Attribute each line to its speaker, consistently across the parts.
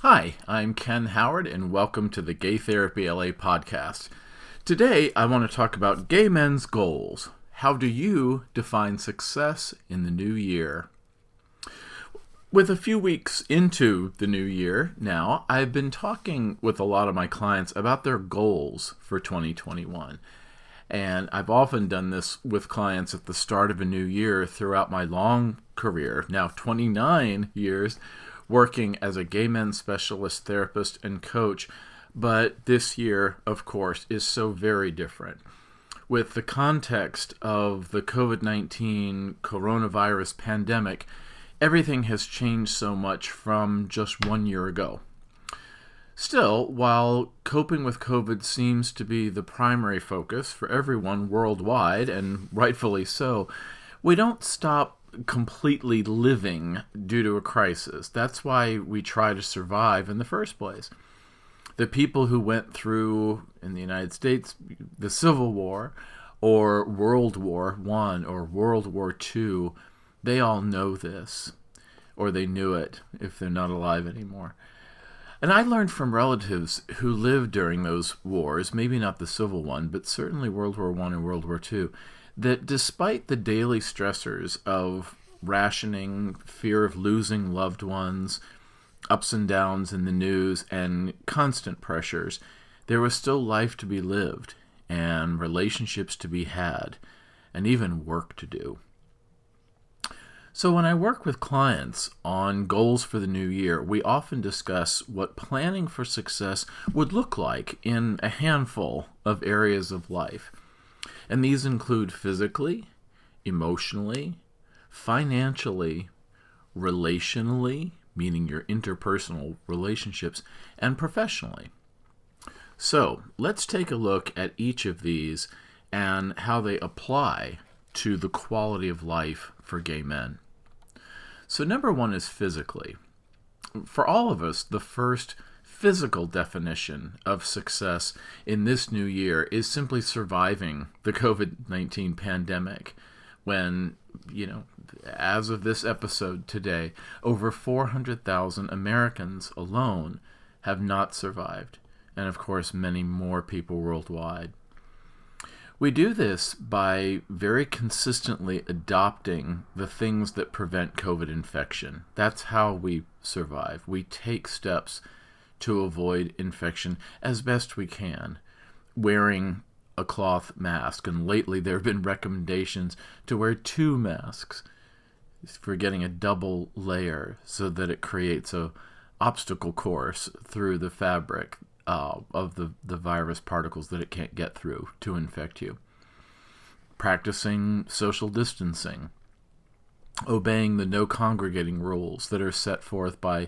Speaker 1: Hi, I'm Ken Howard, and welcome to the Gay Therapy LA podcast. Today, I want to talk about gay men's goals. How do you define success in the new year? With a few weeks into the new year now, I've been talking with a lot of my clients about their goals for 2021. And I've often done this with clients at the start of a new year throughout my long career, now 29 years, working as a gay men's specialist, therapist, and coach. But this year, of course, is so very different. With the context of the COVID-19 coronavirus pandemic, everything has changed so much from just 1 year ago. Still, while coping with COVID seems to be the primary focus for everyone worldwide, and rightfully so, we don't stop completely living due to a crisis. That's why we try to survive in the first place. The people who went through, in the United States, the Civil War, or World War I, or World War II, they all know this, or they knew it if they're not alive anymore. And I learned from relatives who lived during those wars, maybe not the Civil one, but certainly World War I and World War II, that despite the daily stressors of rationing, fear of losing loved ones, ups and downs in the news, and constant pressures, there was still life to be lived, and relationships to be had, and even work to do. So when I work with clients on goals for the new year, we often discuss what planning for success would look like in a handful of areas of life. And these include physically, emotionally, financially, relationally, meaning your interpersonal relationships, and professionally. So let's take a look at each of these and how they apply to the quality of life for gay men. So number one is physically. For all of us, the first physical definition of success in this new year is simply surviving the COVID-19 pandemic when, as of this episode today, over 400,000 Americans alone have not survived, and of course many more people worldwide. We do this by very consistently adopting the things that prevent COVID infection. That's how we survive. We take steps to avoid infection as best we can, wearing a cloth mask. And lately there have been recommendations to wear 2 masks for getting a double layer so that it creates a obstacle course through the fabric of the virus particles that it can't get through to infect you. Practicing social distancing, obeying the no congregating rules that are set forth by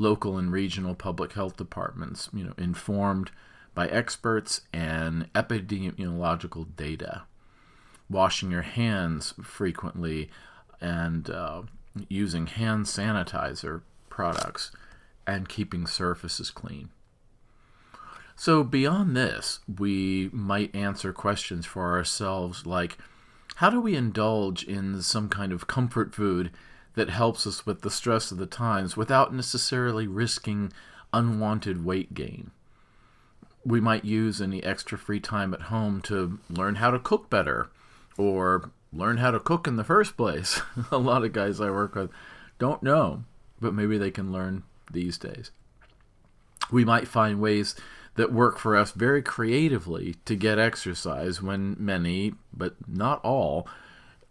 Speaker 1: local and regional public health departments, informed by experts and epidemiological data. Washing your hands frequently and using hand sanitizer products and keeping surfaces clean. So beyond this, we might answer questions for ourselves like, how do we indulge in some kind of comfort food that helps us with the stress of the times without necessarily risking unwanted weight gain? We might use any extra free time at home to learn how to cook better, or learn how to cook in the first place. A lot of guys I work with don't know, but maybe they can learn these days. We might find ways that work for us very creatively to get exercise when many, but not all,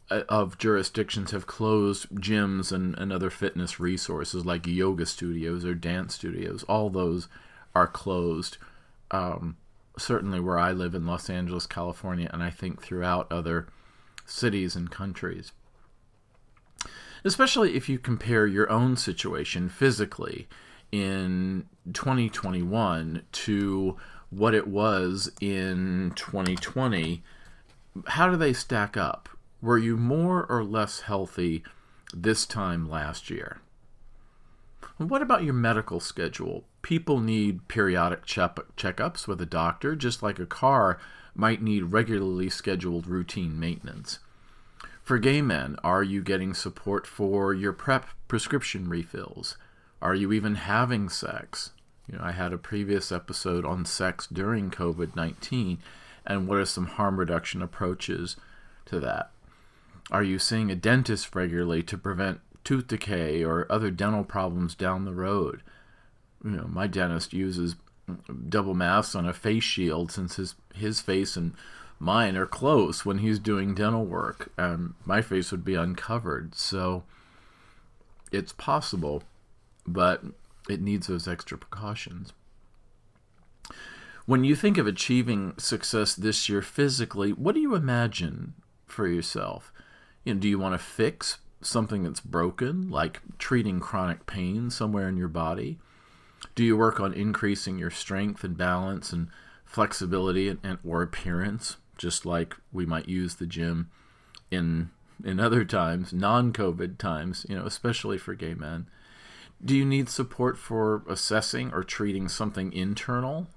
Speaker 1: of jurisdictions have closed gyms and other fitness resources like yoga studios or dance studios. All those are closed. Certainly where I live in Los Angeles, California, and I think throughout other cities and countries. Especially if you compare your own situation physically in 2021 to what it was in 2020, how do they stack up? Were you more or less healthy this time last year? And what about your medical schedule? People need periodic checkups with a doctor, just like a car might need regularly scheduled routine maintenance. For gay men, are you getting support for your PrEP prescription refills? Are you even having sex? I had a previous episode on sex during COVID-19 and what are some harm reduction approaches to that. Are you seeing a dentist regularly to prevent tooth decay or other dental problems down the road? My dentist uses double masks on a face shield since his face and mine are close when he's doing dental work, and my face would be uncovered. So it's possible, but it needs those extra precautions. When you think of achieving success this year physically, what do you imagine for yourself? Do you want to fix something that's broken, like treating chronic pain somewhere in your body? Do you work on increasing your strength and balance and flexibility and or appearance, just like we might use the gym in other times, non-COVID times, especially for gay men? Do you need support for assessing or treating something internal?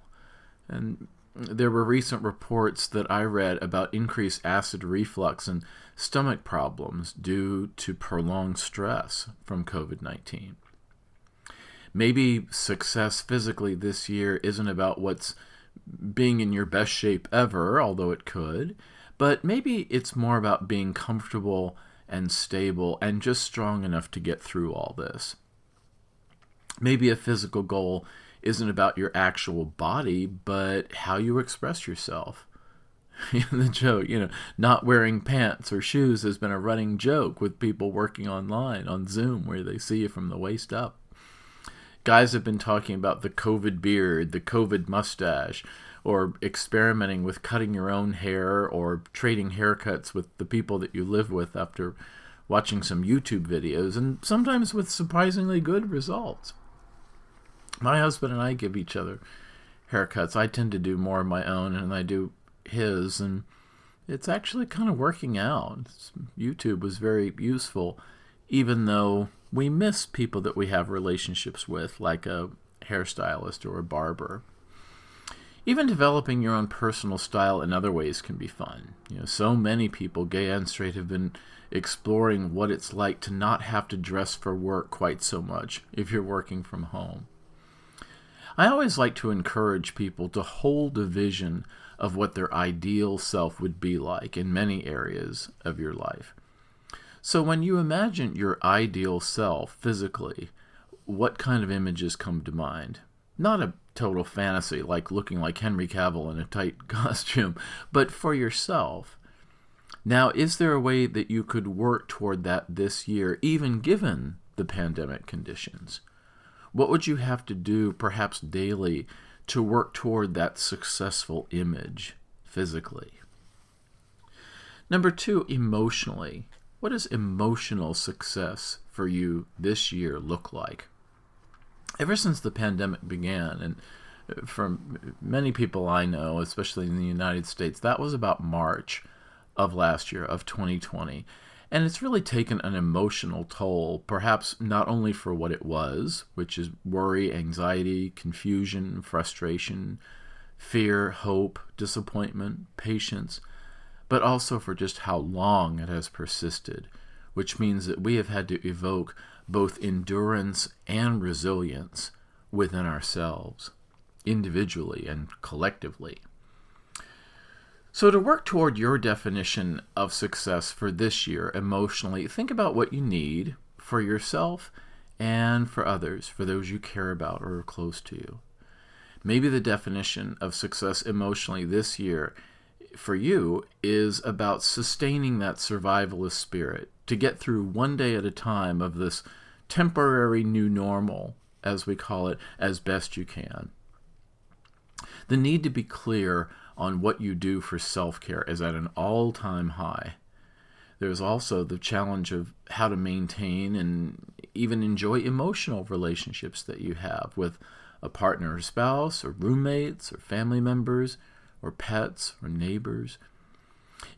Speaker 1: And there were recent reports that I read about increased acid reflux and stomach problems due to prolonged stress from COVID-19. Maybe success physically this year isn't about what's being in your best shape ever, although it could, but maybe it's more about being comfortable and stable and just strong enough to get through all this. Maybe a physical goal isn't about your actual body, but how you express yourself. The joke, not wearing pants or shoes has been a running joke with people working online on Zoom where they see you from the waist up. Guys have been talking about the COVID beard, the COVID mustache, or experimenting with cutting your own hair or trading haircuts with the people that you live with after watching some YouTube videos, and sometimes with surprisingly good results. My husband and I give each other haircuts. I tend to do more of my own, and I do his, and it's actually kind of working out. YouTube was very useful, even though we miss people that we have relationships with, like a hairstylist or a barber. Even developing your own personal style in other ways can be fun. So many people, gay and straight, have been exploring what it's like to not have to dress for work quite so much if you're working from home. I always like to encourage people to hold a vision of what their ideal self would be like in many areas of your life. So when you imagine your ideal self physically, what kind of images come to mind? Not a total fantasy like looking like Henry Cavill in a tight costume, but for yourself. Now, is there a way that you could work toward that this year, even given the pandemic conditions? What would you have to do, perhaps daily, to work toward that successful image physically? Number 2, emotionally. What does emotional success for you this year look like? Ever since the pandemic began, and for many people I know, especially in the United States, that was about March of last year, of 2020. And it's really taken an emotional toll, perhaps not only for what it was, which is worry, anxiety, confusion, frustration, fear, hope, disappointment, patience, but also for just how long it has persisted, which means that we have had to evoke both endurance and resilience within ourselves, individually and collectively. So to work toward your definition of success for this year emotionally, think about what you need for yourself and for others, for those you care about or are close to you. Maybe the definition of success emotionally this year for you is about sustaining that survivalist spirit to get through one day at a time of this temporary new normal, as we call it, as best you can. The need to be clear on what you do for self-care is at an all-time high. There's also the challenge of how to maintain and even enjoy emotional relationships that you have with a partner or spouse or roommates or family members or pets or neighbors.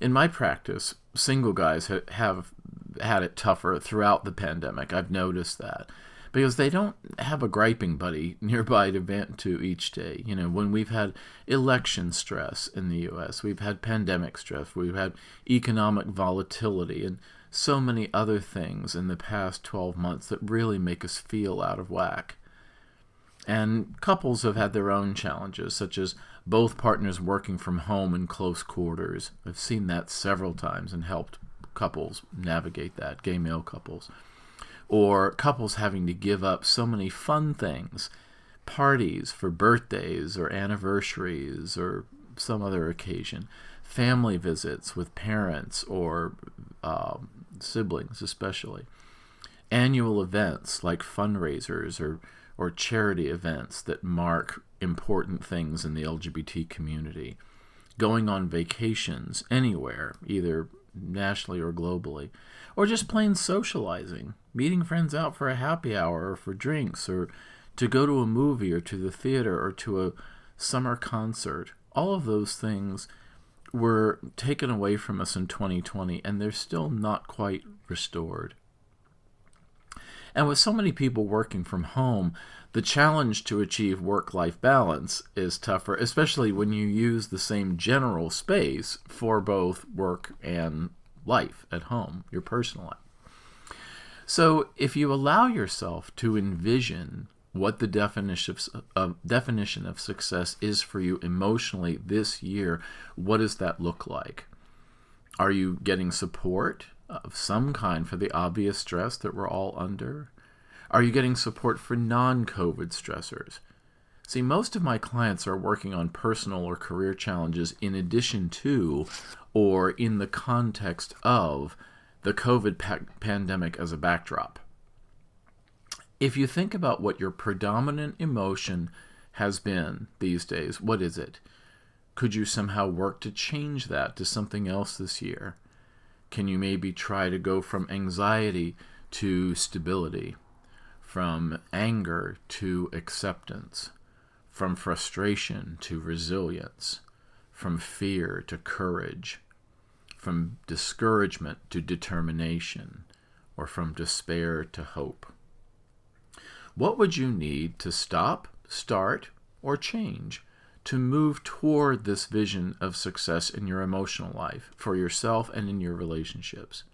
Speaker 1: In my practice, single guys have had it tougher throughout the pandemic. I've noticed that. Because they don't have a griping buddy nearby to vent to each day. When we've had election stress in the U.S., we've had pandemic stress, we've had economic volatility, and so many other things in the past 12 months that really make us feel out of whack. And couples have had their own challenges, such as both partners working from home in close quarters. I've seen that several times and helped couples navigate that, gay male couples. Or couples having to give up so many fun things, parties for birthdays or anniversaries or some other occasion, family visits with parents or siblings especially, annual events like fundraisers or charity events that mark important things in the LGBT community, going on vacations anywhere, either nationally or globally, or just plain socializing, meeting friends out for a happy hour or for drinks, or to go to a movie or to the theater or to a summer concert. All of those things were taken away from us in 2020, and they're still not quite restored. And with so many people working from home, the challenge to achieve work-life balance is tougher, especially when you use the same general space for both work and life at home, your personal life. So if you allow yourself to envision what the definition of success is for you emotionally this year, what does that look like? Are you getting support of some kind for the obvious stress that we're all under? Are you getting support for non-COVID stressors? See, most of my clients are working on personal or career challenges in addition to or in the context of the COVID pandemic as a backdrop. If you think about what your predominant emotion has been these days, what is it? Could you somehow work to change that to something else this year? Can you maybe try to go from anxiety to stability, from anger to acceptance, from frustration to resilience, from fear to courage, from discouragement to determination, or from despair to hope? What would you need to stop, start, or change to move toward this vision of success in your emotional life, for yourself and in your relationships?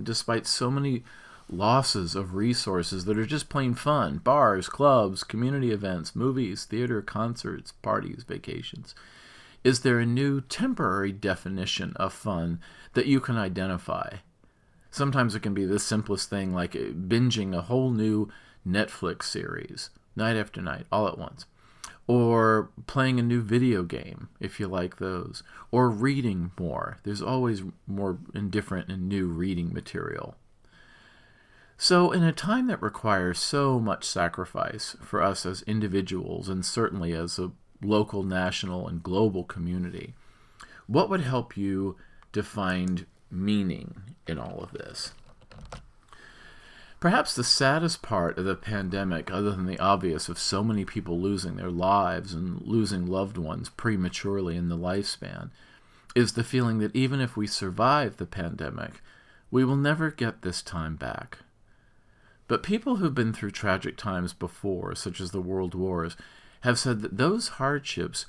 Speaker 1: Despite so many losses of resources that are just plain fun, bars, clubs, community events, movies, theater, concerts, parties, vacations, is there a new temporary definition of fun that you can identify? Sometimes it can be the simplest thing, like binging a whole new Netflix series, night after night, all at once. Or playing a new video game, if you like those. Or reading more. There's always more and different and new reading material. So in a time that requires so much sacrifice for us as individuals, and certainly as a local, national, and global community, what would help you to find meaning in all of this? Perhaps the saddest part of the pandemic, other than the obvious of so many people losing their lives and losing loved ones prematurely in the lifespan, is the feeling that even if we survive the pandemic, we will never get this time back. But people who've been through tragic times before, such as the World Wars, have said that those hardships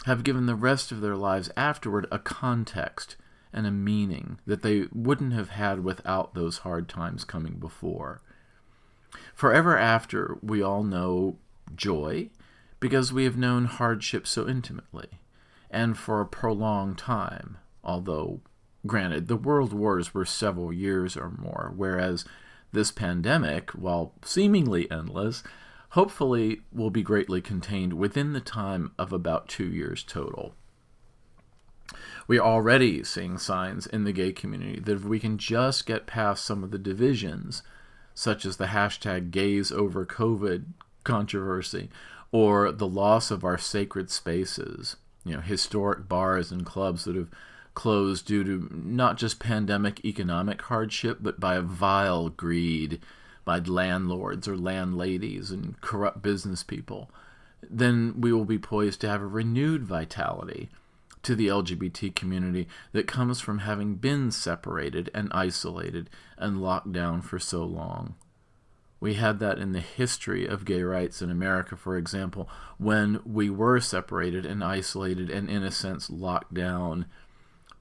Speaker 1: have given the rest of their lives afterward a context and a meaning that they wouldn't have had without those hard times coming before. Forever after, we all know joy because we have known hardship so intimately, and for a prolonged time, although, granted, the world wars were several years or more, whereas this pandemic, while seemingly endless, hopefully will be greatly contained within the time of about 2 years total. We are already seeing signs in the gay community that if we can just get past some of the divisions, such as the hashtag gays over COVID controversy, or the loss of our sacred spaces, historic bars and clubs that have closed due to not just pandemic economic hardship, but by a vile greed by landlords or landladies and corrupt business people, then we will be poised to have a renewed vitality to the LGBT community that comes from having been separated and isolated and locked down for so long. We had that in the history of gay rights in America, for example, when we were separated and isolated and, in a sense, locked down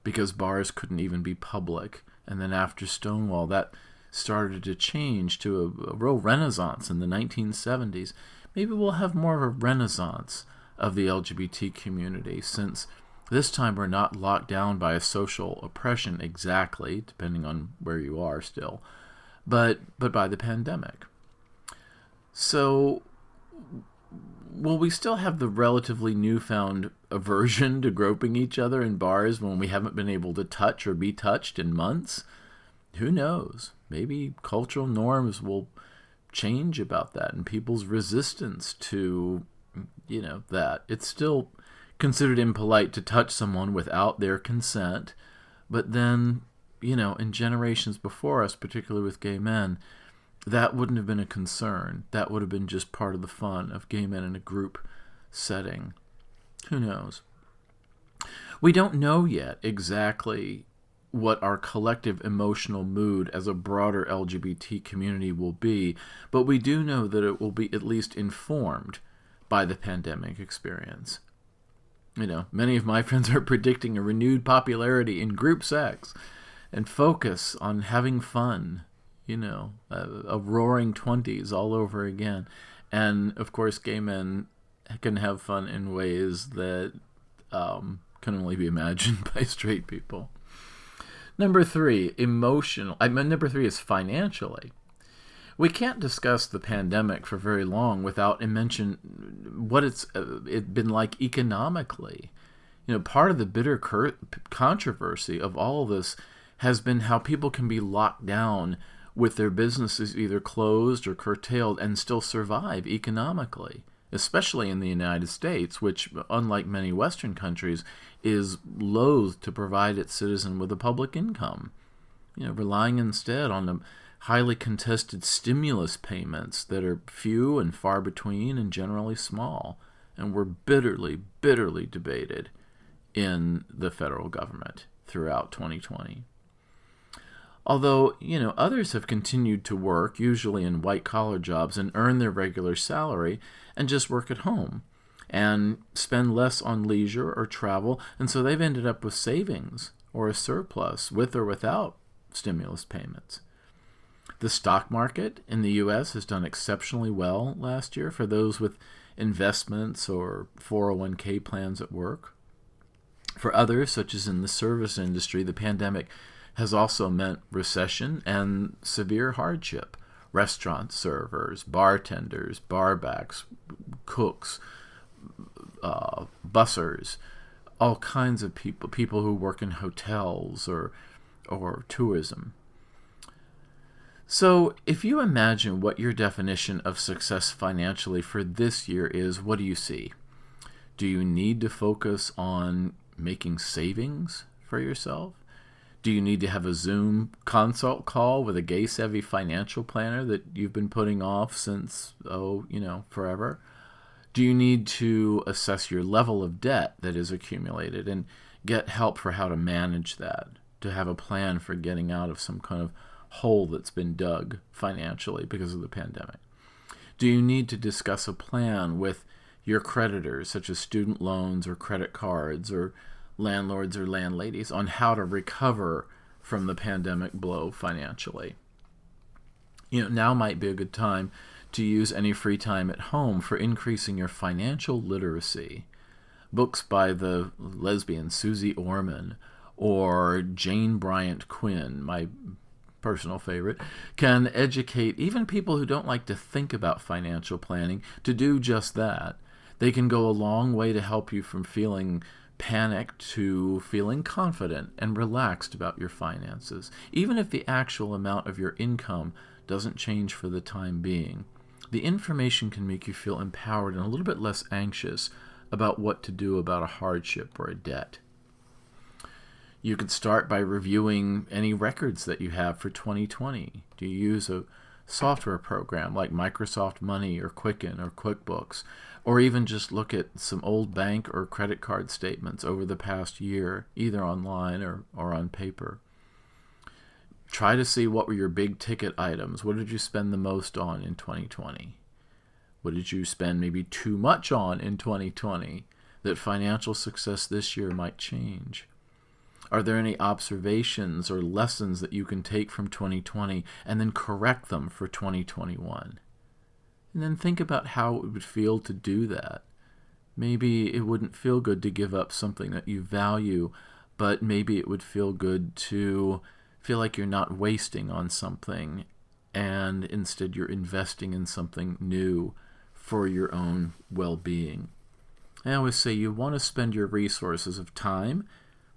Speaker 1: because bars couldn't even be public And then after Stonewall, that started to change to a real renaissance in the 1970s. Maybe we'll have more of a renaissance of the LGBT community, since this time we're not locked down by a social oppression exactly, depending on where you are still, but by the pandemic. So will we still have the relatively newfound aversion to groping each other in bars when we haven't been able to touch or be touched in months? Who knows? Maybe cultural norms will change about that, and people's resistance to, that. It's still considered impolite to touch someone without their consent, but then, in generations before us, particularly with gay men, that wouldn't have been a concern. That would have been just part of the fun of gay men in a group setting. Who knows? We don't know yet exactly what our collective emotional mood as a broader LGBT community will be, but we do know that it will be at least informed by the pandemic experience. Many of my friends are predicting a renewed popularity in group sex and focus on having fun, a roaring 20s all over again. And, of course, gay men can have fun in ways that can only be imagined by straight people. Number 3, emotional. Number 3 is financially. We can't discuss the pandemic for very long without mention what it's been like economically. Part of the bitter controversy of all of this has been how people can be locked down with their businesses either closed or curtailed and still survive economically, especially in the United States, which, unlike many Western countries, is loath to provide its citizen with a public income, relying instead on the highly contested stimulus payments that are few and far between and generally small, and were bitterly, bitterly debated in the federal government throughout 2020. Although, others have continued to work, usually in white-collar jobs, and earn their regular salary and just work at home and spend less on leisure or travel, and so they've ended up with savings or a surplus with or without stimulus payments. The stock market in the U.S. has done exceptionally well last year for those with investments or 401k plans at work. For others, such as in the service industry, the pandemic has also meant recession and severe hardship. Restaurant servers, bartenders, barbacks, cooks, bussers, all kinds of people who work in hotels or tourism. So if you imagine what your definition of success financially for this year is, what do you see? Do you need to focus on making savings for yourself? Do you need to have a Zoom consult call with a gay-savvy financial planner that you've been putting off since, forever? Do you need to assess your level of debt that is accumulated and get help for how to manage that, to have a plan for getting out of some kind of hole that's been dug financially because of the pandemic? Do you need to discuss a plan with your creditors, such as student loans or credit cards or landlords or landladies, on how to recover from the pandemic blow financially? Now might be a good time to use any free time at home for increasing your financial literacy. Books by the lesbian Susie Orman or Jane Bryant Quinn, my personal favorite, can educate even people who don't like to think about financial planning to do just that. They can go a long way to help you from feeling panicked to feeling confident and relaxed about your finances, even if the actual amount of your income doesn't change for the time being. The information can make you feel empowered and a little bit less anxious about what to do about a hardship or a debt. You could start by reviewing any records that you have for 2020. Do you use a software program like Microsoft Money or Quicken or QuickBooks, or even just look at some old bank or credit card statements over the past year, either online or on paper? Try to see what were your big ticket items. What did you spend the most on in 2020? What did you spend maybe too much on in 2020 that financial success this year might change? Are there any observations or lessons that you can take from 2020 and then correct them for 2021? And then think about how it would feel to do that. Maybe it wouldn't feel good to give up something that you value, but maybe it would feel good to feel like you're not wasting on something, and instead you're investing in something new for your own well-being. I always say you want to spend your resources of time,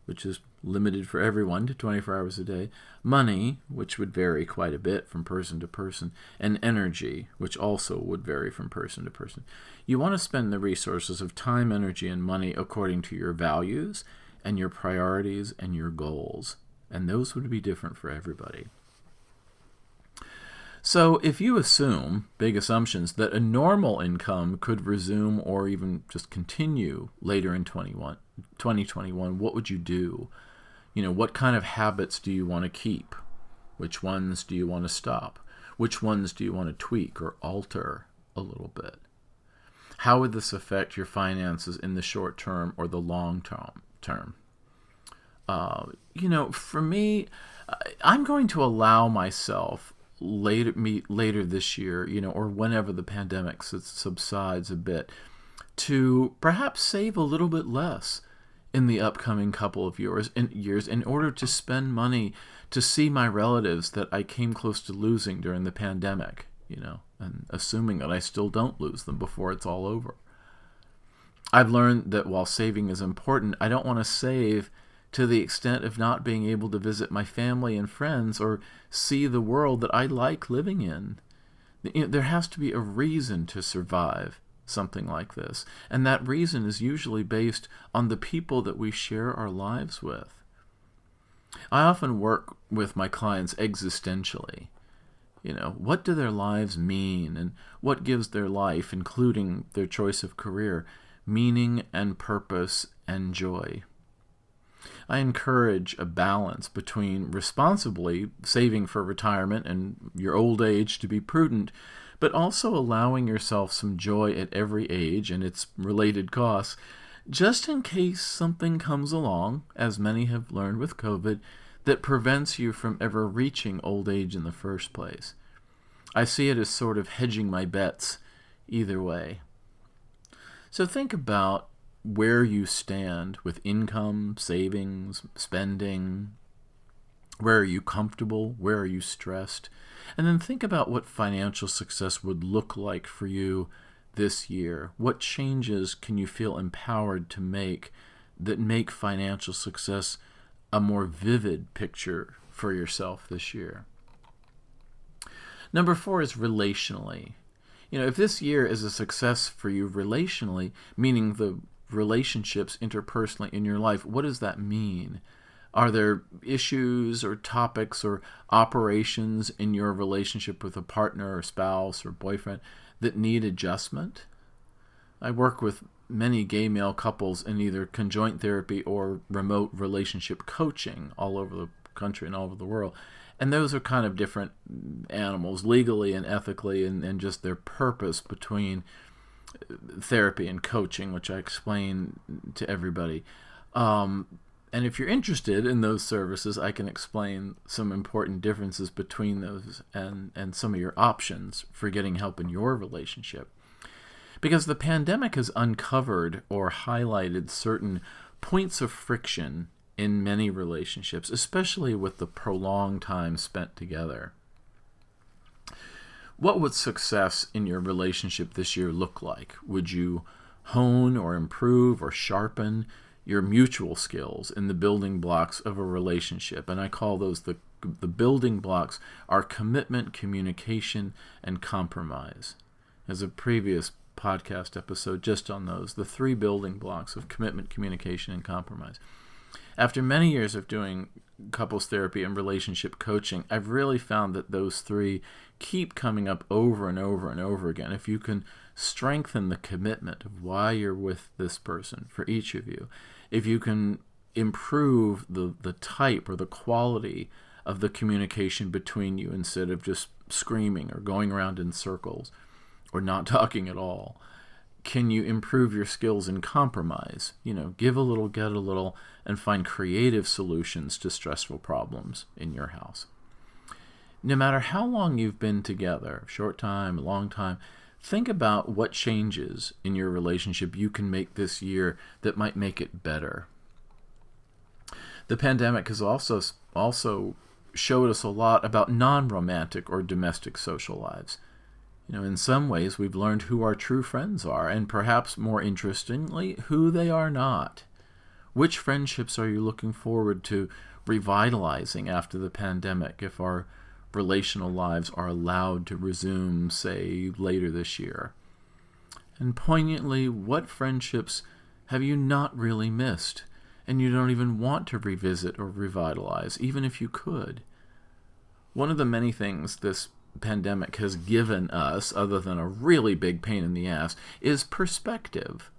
Speaker 1: which is limited for everyone to 24 hours a day, money, which would vary quite a bit from person to person, and energy, which also would vary from person to person. You want to spend the resources of time, energy, and money according to your values and your priorities and your goals, and those would be different for everybody. So if you assume, big assumptions, that a normal income could resume or even just continue later in 2021, what would you do? What kind of habits do you want to keep? Which ones do you want to stop? Which ones do you want to tweak or alter a little bit? How would this affect your finances in the short term or the long term? For me, I'm going to allow myself later this year, or whenever the pandemic subsides a bit, to perhaps save a little bit less in the upcoming couple of years in order to spend money to see my relatives that I came close to losing during the pandemic, and assuming that I still don't lose them before it's all over. I've learned that while saving is important, I don't want to save to the extent of not being able to visit my family and friends or see the world that I like living in. There has to be a reason to survive something like this, and that reason is usually based on the people that we share our lives with. I often work with my clients existentially. What do their lives mean, and what gives their life, including their choice of career, meaning and purpose and joy? I encourage a balance between responsibly saving for retirement and your old age to be prudent, but also allowing yourself some joy at every age and its related costs, just in case something comes along, as many have learned with COVID, that prevents you from ever reaching old age in the first place. I see it as sort of hedging my bets either way. So think about where you stand with income, savings, spending. Where are you comfortable? Where are you stressed? And then think about what financial success would look like for you this year. What changes can you feel empowered to make that make financial success a more vivid picture for yourself this year? Number 4 is relationally. If this year is a success for you relationally, meaning the relationships interpersonally in your life, what does that mean? Are there issues or topics or operations in your relationship with a partner or spouse or boyfriend that need adjustment? I work with many gay male couples in either conjoint therapy or remote relationship coaching all over the country and all over the world. And those are kind of different animals, legally and ethically, and just their purpose between therapy and coaching, which I explain to everybody. And if you're interested in those services, I can explain some important differences between those and some of your options for getting help in your relationship. Because the pandemic has uncovered or highlighted certain points of friction in many relationships, especially with the prolonged time spent together. What would success in your relationship this year look like? Would you hone or improve or sharpen your mutual skills in the building blocks of a relationship? And I call those the building blocks are commitment, communication, and compromise. As a previous podcast episode just on those, the 3 building blocks of commitment, communication, and compromise. After many years of doing couples therapy and relationship coaching, I've really found that those 3 keep coming up over and over and over again. If you can strengthen the commitment of why you're with this person for each of you, if you can improve the type or the quality of the communication between you instead of just screaming or going around in circles or not talking at all, Can you improve your skills in compromise? Give a little, get a little, and find creative solutions to stressful problems in your house. No matter how long you've been together, short time, long time, think about what changes in your relationship you can make this year that might make it better. The pandemic has also showed us a lot about non-romantic or domestic social lives. In some ways, we've learned who our true friends are, and perhaps more interestingly, who they are not. Which friendships are you looking forward to revitalizing after the pandemic if our relational lives are allowed to resume, say, later this year? And poignantly, what friendships have you not really missed, and you don't even want to revisit or revitalize, even if you could? One of the many things this pandemic has given us, other than a really big pain in the ass, is perspective.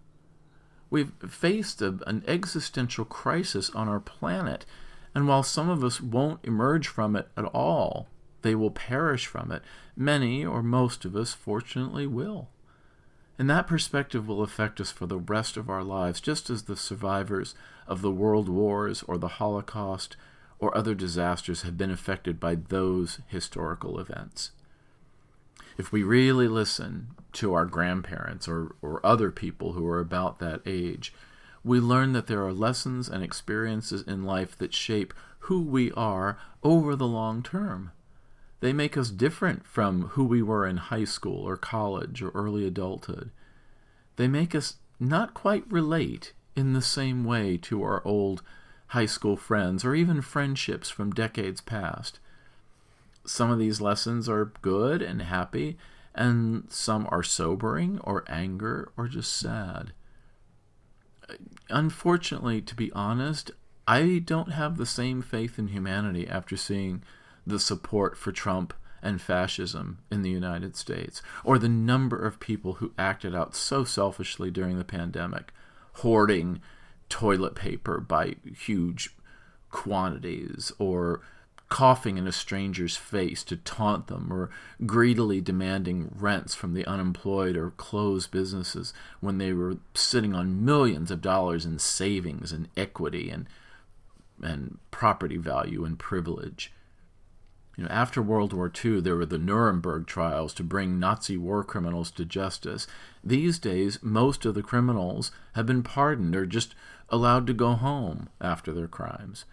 Speaker 1: We've faced an existential crisis on our planet, and while some of us won't emerge from it at all, they will perish from it. Many or most of us, fortunately, will. And that perspective will affect us for the rest of our lives, just as the survivors of the world wars or the Holocaust or other disasters have been affected by those historical events. If we really listen to our grandparents or other people who are about that age, we learn that there are lessons and experiences in life that shape who we are over the long term. They make us different from who we were in high school or college or early adulthood. They make us not quite relate in the same way to our old high school friends or even friendships from decades past. Some of these lessons are good and happy, and some are sobering or anger or just sad. Unfortunately, to be honest, I don't have the same faith in humanity after seeing the support for Trump and fascism in the United States, or the number of people who acted out so selfishly during the pandemic, hoarding toilet paper by huge quantities, or coughing in a stranger's face to taunt them, or greedily demanding rents from the unemployed or closed businesses when they were sitting on millions of dollars in savings and equity and property value and privilege. After World War II, there were the Nuremberg trials to bring Nazi war criminals to justice. These days, most of the criminals have been pardoned or just allowed to go home after their crimes.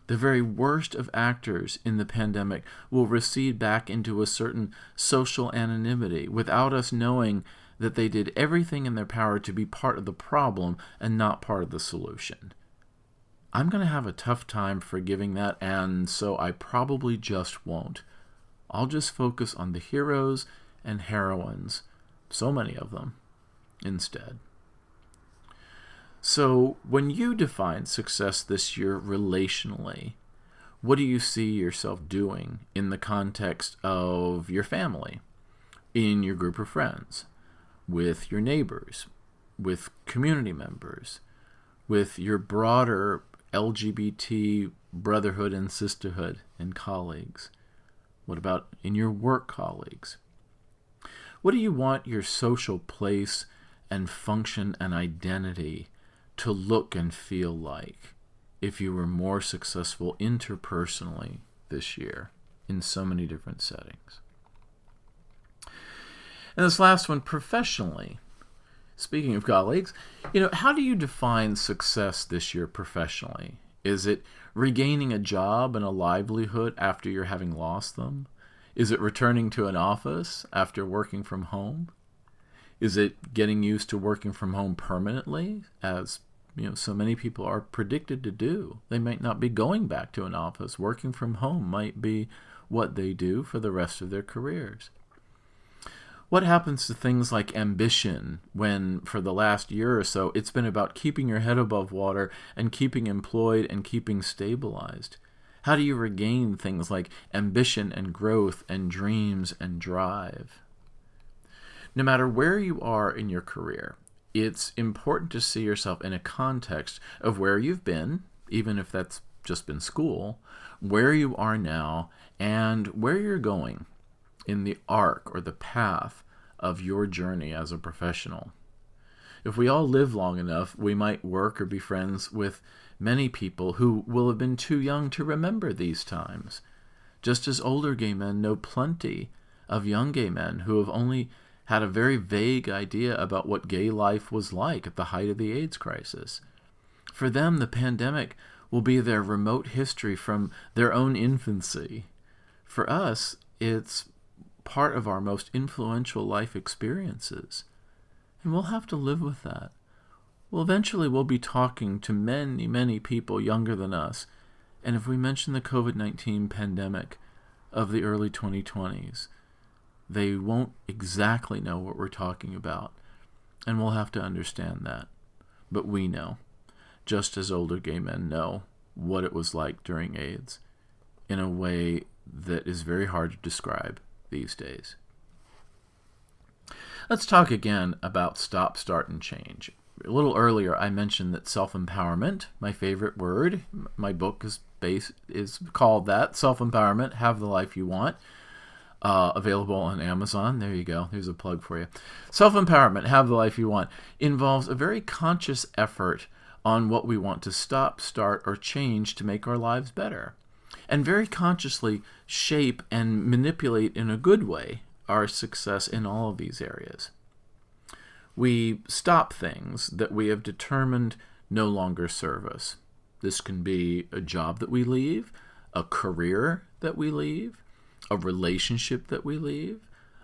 Speaker 1: The very worst of actors in the pandemic will recede back into a certain social anonymity without us knowing that they did everything in their power to be part of the problem and not part of the solution. I'm going to have a tough time forgiving that, and so I probably just won't. I'll just focus on the heroes and heroines, so many of them, instead. So, when you define success this year relationally, what do you see yourself doing in the context of your family, in your group of friends, with your neighbors, with community members, with your broader LGBT brotherhood and sisterhood and colleagues? What about in your work colleagues? What do you want your social place and function and identity to look and feel like if you were more successful interpersonally this year in so many different settings? And this last one, professionally. Speaking of colleagues, how do you define success this year professionally? Is it regaining a job and a livelihood after you're having lost them? Is it returning to an office after working from home? Is it getting used to working from home permanently, as so many people are predicted to do? They might not be going back to an office. Working from home might be what they do for the rest of their careers. What happens to things like ambition when, for the last year or so, it's been about keeping your head above water and keeping employed and keeping stabilized? How do you regain things like ambition and growth and dreams and drive? No matter where you are in your career, it's important to see yourself in a context of where you've been, even if that's just been school, where you are now, and where you're going in the arc or the path of your journey as a professional. If we all live long enough, we might work or be friends with many people who will have been too young to remember these times, just as older gay men know plenty of young gay men who have only had a very vague idea about what gay life was like at the height of the AIDS crisis. For them, the pandemic will be their remote history from their own infancy. For us, it's part of our most influential life experiences. And we'll have to live with that. Well, eventually we'll be talking to many, many people younger than us. And if we mention the COVID-19 pandemic of the early 2020s, they won't exactly know what we're talking about. And we'll have to understand that. But we know, just as older gay men know what it was like during AIDS, in a way that is very hard to describe these days. Let's talk again about stop, start, and change. A little earlier, I mentioned that self-empowerment, my favorite word, my book is called that, Self-Empowerment, Have the Life You Want, available on Amazon. There you go. Here's a plug for you. Self-Empowerment, Have the Life You Want, involves a very conscious effort on what we want to stop, start, or change to make our lives better, and very consciously shape and manipulate in a good way our success in all of these areas. We stop things that we have determined no longer serve us. This can be a job that we leave, a career that we leave, a relationship that we leave,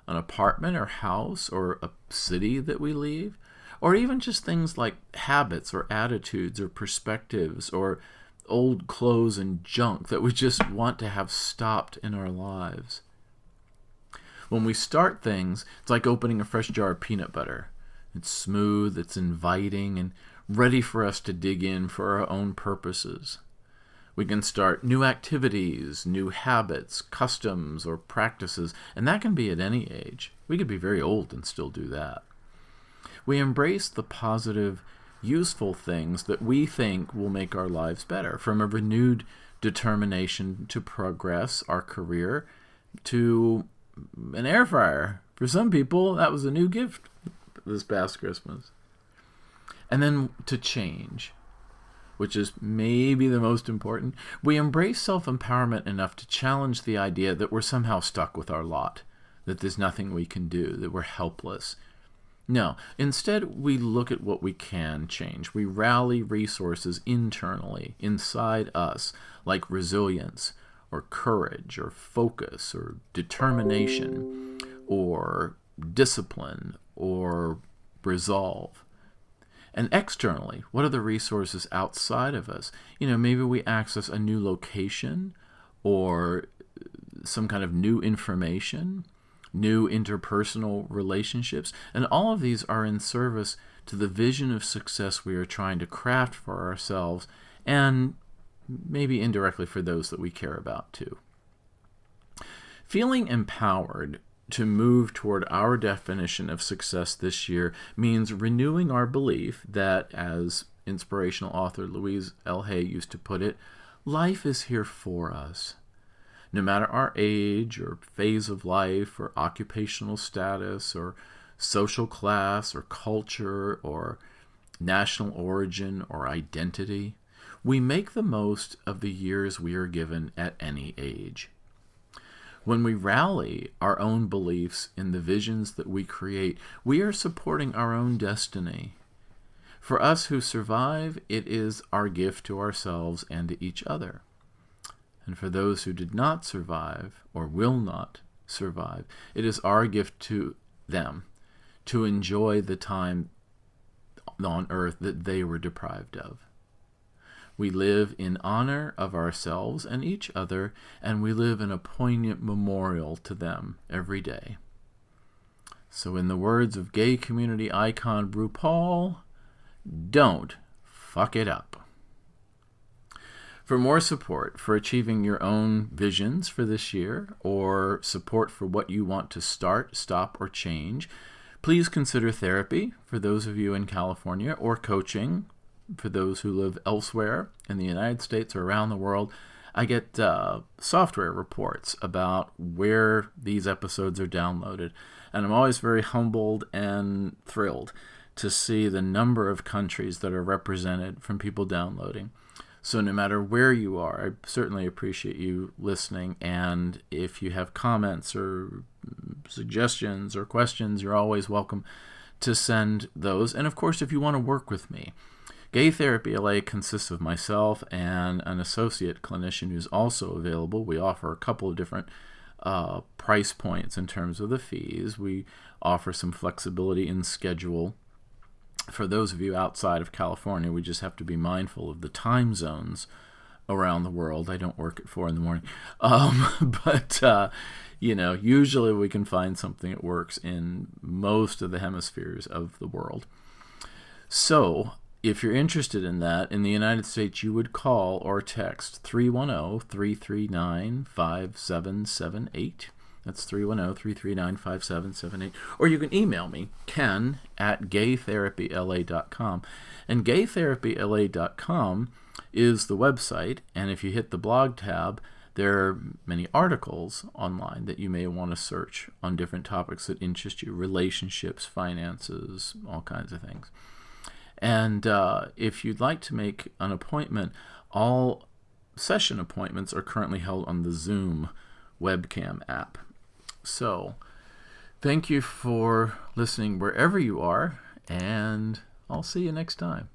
Speaker 1: an apartment or house or a city that we leave, or even just things like habits or attitudes or perspectives or old clothes and junk that we just want to have stopped in our lives. When we start things, it's like opening a fresh jar of peanut butter. It's smooth, it's inviting, and ready for us to dig in for our own purposes. We can start new activities, new habits, customs, or practices, and that can be at any age. We could be very old and still do that. We embrace the positive, useful things that we think will make our lives better, from a renewed determination to progress our career to an air fryer. For some people, that was a new gift this past Christmas. And then to change, which is maybe the most important. We embrace self-empowerment enough to challenge the idea that we're somehow stuck with our lot, that there's nothing we can do, that we're helpless. No, instead we look at what we can change. We rally resources internally, inside us, like resilience, or courage, or focus, or determination, or discipline, or resolve. And externally, what are the resources outside of us? Maybe we access a new location, or some kind of new information, new interpersonal relationships, and all of these are in service to the vision of success we are trying to craft for ourselves, and maybe indirectly for those that we care about too. Feeling empowered to move toward our definition of success this year means renewing our belief that, as inspirational author Louise L. Hay used to put it, life is here for us. No matter our age or phase of life or occupational status or social class or culture or national origin or identity, we make the most of the years we are given at any age. When we rally our own beliefs in the visions that we create, we are supporting our own destiny. For us who survive, it is our gift to ourselves and to each other. And for those who did not survive or will not survive, it is our gift to them to enjoy the time on earth that they were deprived of. We live in honor of ourselves and each other, and we live in a poignant memorial to them every day. So in the words of gay community icon RuPaul, don't fuck it up. For more support for achieving your own visions for this year, or support for what you want to start, stop, or change, please consider therapy for those of you in California, or coaching for those who live elsewhere in the United States or around the world. I get software reports about where these episodes are downloaded, And I'm always very humbled and thrilled to see the number of countries that are represented from people downloading. So no matter where you are, I certainly appreciate you listening. And if you have comments or suggestions or questions, you're always welcome to send those. And of course, if you want to work with me, Gay Therapy LA consists of myself and an associate clinician who's also available. We offer a couple of different price points in terms of the fees. We offer some flexibility in schedule. For those of you outside of California, we just have to be mindful of the time zones around the world. I don't work at 4 a.m. But usually we can find something that works in most of the hemispheres of the world. So if you're interested in that, in the United States, you would call or text 310-339-5778. That's 310-339-5778. Or you can email me, ken@gaytherapyla.com. And gaytherapyla.com is the website. And if you hit the blog tab, there are many articles online that you may want to search on different topics that interest you: relationships, finances, all kinds of things. And if you'd like to make an appointment, all session appointments are currently held on the Zoom webcam app. So thank you for listening wherever you are, and I'll see you next time.